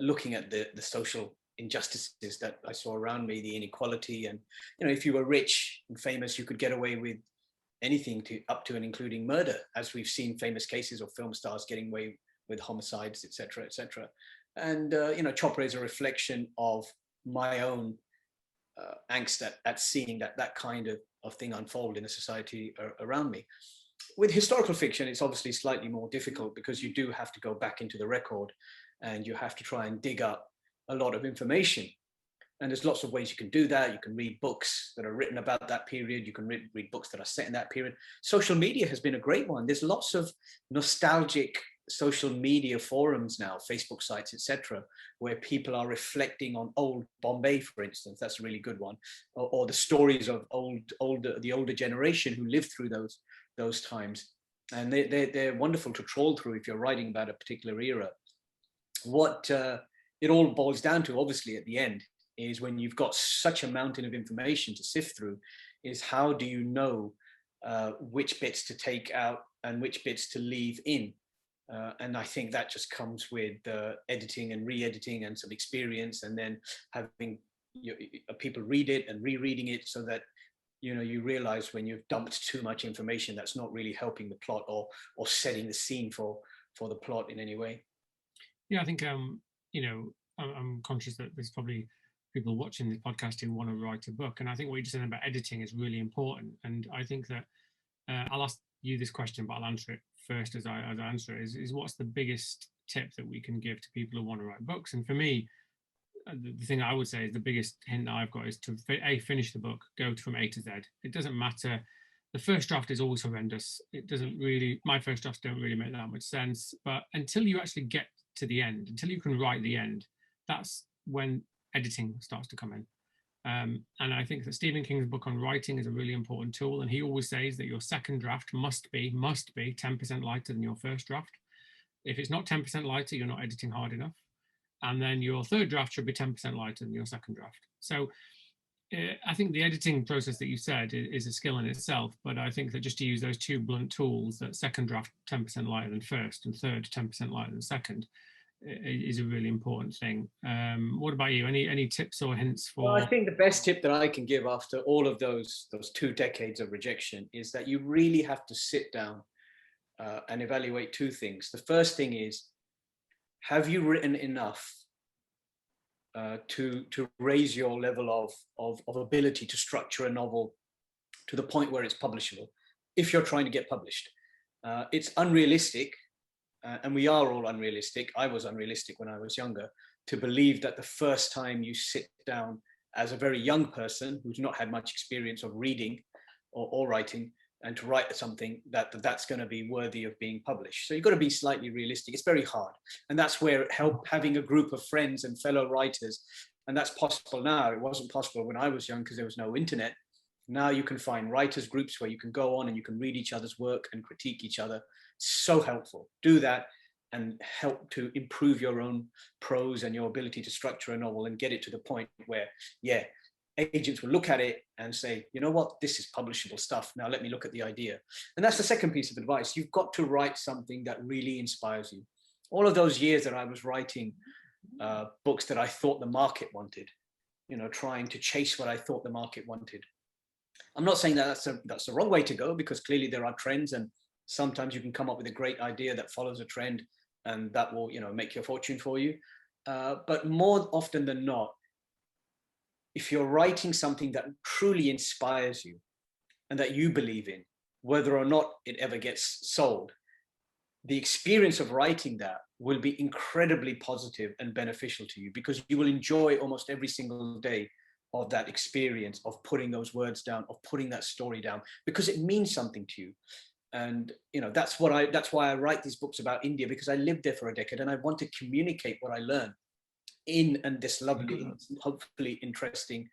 looking at the social injustices that I saw around me, the inequality. And, you know, if you were rich and famous, you could get away with anything up to and including murder, as we've seen famous cases of film stars getting away with homicides, etc., etc. And, you know, Chopra is a reflection of my own angst at seeing that kind of thing unfold in a society around me. With historical fiction, it's obviously slightly more difficult, because you do have to go back into the record and you have to try and dig up a lot of information. And there's lots of ways you can do that. You can read books that are written about that period. You can read books that are set in that period. Social media has been a great one. There's lots of nostalgic social media forums now, Facebook sites, etc., where people are reflecting on old Bombay, for instance. That's a really good one. Or the stories of the older generation who lived through those times. And they're wonderful to trawl through if you're writing about a particular era. What it all boils down to, obviously, at the end, is when you've got such a mountain of information to sift through, is how do you know which bits to take out and which bits to leave in? And I think that just comes with editing and re-editing and some experience, and then having people read it and rereading it, so that you realize when you've dumped too much information that's not really helping the plot or setting the scene for the plot in any way. Yeah, I think I'm conscious that there's probably people watching this podcast who want to write a book, and I think what you just said about editing is really important. And I think that I'll ask you this question, but I'll answer it first as I answer it. Is what's the biggest tip that we can give to people who want to write books? And for me, the thing I would say is the biggest hint that I've got is to finish the book, go from A to Z. It doesn't matter. The first draft is always horrendous. It doesn't really, my first drafts don't really make that much sense. But until you actually get to the end, until you can write the end, that's when editing starts to come in. And I think that Stephen King's book on writing is a really important tool. And he always says that your second draft must be 10% lighter than your first draft. If it's not 10% lighter, you're not editing hard enough. And then your third draft should be 10% lighter than your second draft. So I think the editing process that you said is a skill in itself, but I think that just to use those two blunt tools, that second draft 10% lighter than first and third 10% lighter than second, is a really important thing. What about you? Any tips or hints for? Well, I think the best tip that I can give after all of those 2 decades of rejection is that you really have to sit down and evaluate 2 things. The first thing is, have you written enough to raise your level of ability to structure a novel to the point where it's publishable, if you're trying to get published? It's unrealistic, and we are all unrealistic. I was unrealistic when I was younger, to believe that the first time you sit down as a very young person who's not had much experience of reading or writing, and to write something that's going to be worthy of being published. So you've got to be slightly realistic. It's very hard. And that's where having a group of friends and fellow writers, and that's possible now. It wasn't possible when I was young because there was no internet. Now you can find writers groups where you can go on and you can read each other's work and critique each other. So helpful. Do that and help to improve your own prose and your ability to structure a novel and get it to the point where, agents will look at it and say, you know what, this is publishable stuff. Now let me look at the idea. And that's the second piece of advice. You've got to write something that really inspires you. All of those years that I was writing books that I thought the market wanted, trying to chase what I thought the market wanted. I'm not saying that that's the wrong way to go, because clearly there are trends, and sometimes you can come up with a great idea that follows a trend, and that will, make your fortune for you. But more often than not, if you're writing something that truly inspires you and that you believe in, whether or not it ever gets sold, the experience of writing that will be incredibly positive and beneficial to you, because you will enjoy almost every single day of that experience of putting those words down, of putting that story down, because it means something to you. And you know, that's why I write these books about India, because I lived there for a decade and I want to communicate what I learned in and this lovely, hopefully interesting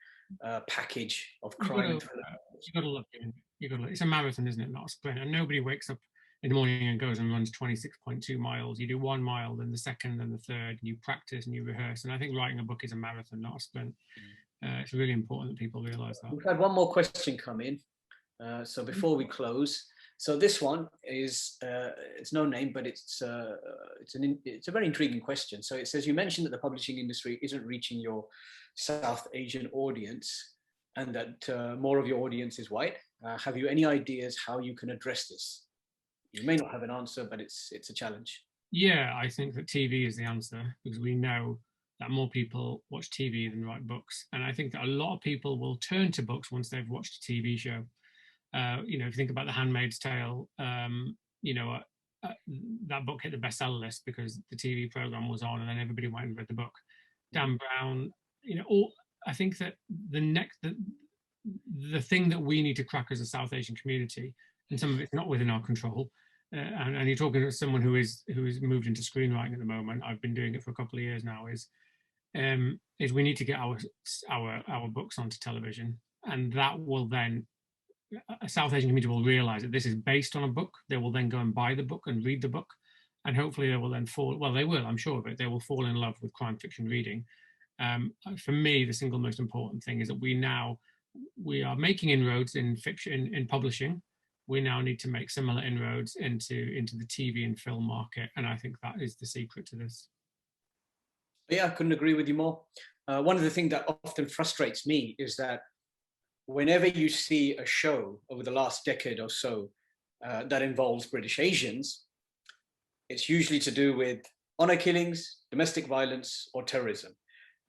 package of crime and thriller. You got to love it. You got to. It's a marathon, isn't it? Not a sprint. And nobody wakes up in the morning and goes and runs 26.2 miles. You do 1 mile, then the second, then the third, and you practice and you rehearse. And I think writing a book is a marathon, not a sprint. It's really important that people realise that. We've had one more question come in. So before we close, so this one is it's no name, but it's a very intriguing question. So it says, you mentioned that the publishing industry isn't reaching your South Asian audience, and that more of your audience is white. Have you any ideas how you can address this? You may not have an answer, but it's a challenge. Yeah, I think that TV is the answer, because we know that more people watch TV than write books. And I think that a lot of people will turn to books once they've watched a TV show. You know, if you think about The Handmaid's Tale, you know, that book hit the bestseller list because the TV program was on, and then everybody went and read the book. Dan Brown, you know, I think that the thing that we need to crack as a South Asian community, and some of it's not within our control. And you're talking to someone who is moved into screenwriting at the moment. I've been doing it for a couple of years now. Is we need to get our books onto television, and that will then, a South Asian community will realise that this is based on a book. They will then go and buy the book and read the book, and hopefully they will then fall. Well, they will, I'm sure of it. They will fall in love with crime fiction reading. For me, the single most important thing is that we are making inroads in fiction, in publishing. We now need to make similar inroads into the TV and film market, and I think that is the secret to this. Yeah, I couldn't agree with you more. One of the things that often frustrates me is that whenever you see a show over the last decade or so that involves British Asians, it's usually to do with honor killings, domestic violence, or terrorism.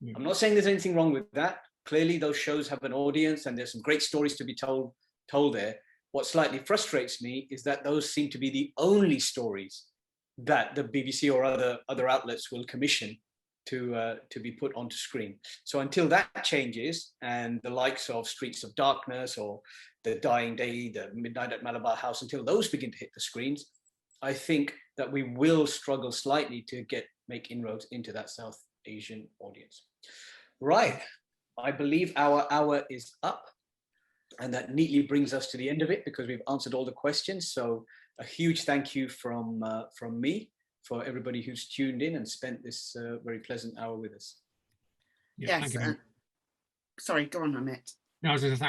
Yeah. I'm not saying there's anything wrong with that. Clearly, those shows have an audience, and there's some great stories to be told there. What slightly frustrates me is that those seem to be the only stories that the BBC or other outlets will commission to be put onto screen. So until that changes, and the likes of Streets of Darkness or The Dying Day, The Midnight at Malabar House, until those begin to hit the screens, I think that we will struggle slightly to make inroads into that South Asian audience. Right, I believe our hour is up. And that neatly brings us to the end of it, because we've answered all the questions. So a huge thank you from me for everybody who's tuned in and spent this very pleasant hour with us. Yes. Sorry, go on, Amit. No, I was going to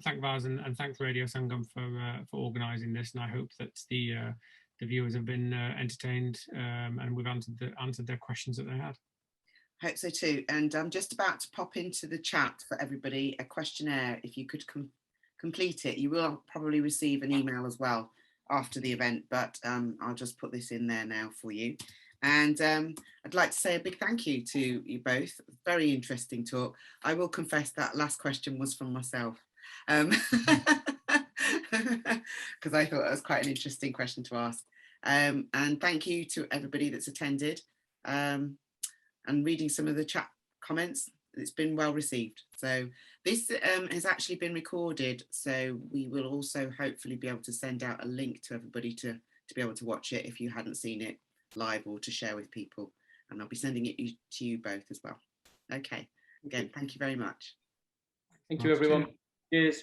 thank Vaz and thank Radio Sangam for organising this, and I hope that the viewers have been entertained and we've answered their questions that they had. Hope so too. And I'm just about to pop into the chat for everybody a questionnaire. If you could complete it, you will probably receive an email as well after the event, but I'll just put this in there now for you. And I'd like to say a big thank you to you both. Very interesting talk. I will confess that last question was from myself, because I thought it was quite an interesting question to ask. And thank you to everybody that's attended. And reading some of the chat comments, it's been well received. So this has actually been recorded, so we will also hopefully be able to send out a link to everybody to be able to watch it if you hadn't seen it live, or to share with people. And I'll be sending it to you both as well. Okay, again, thank you very much. Thank you, everyone. Cheers.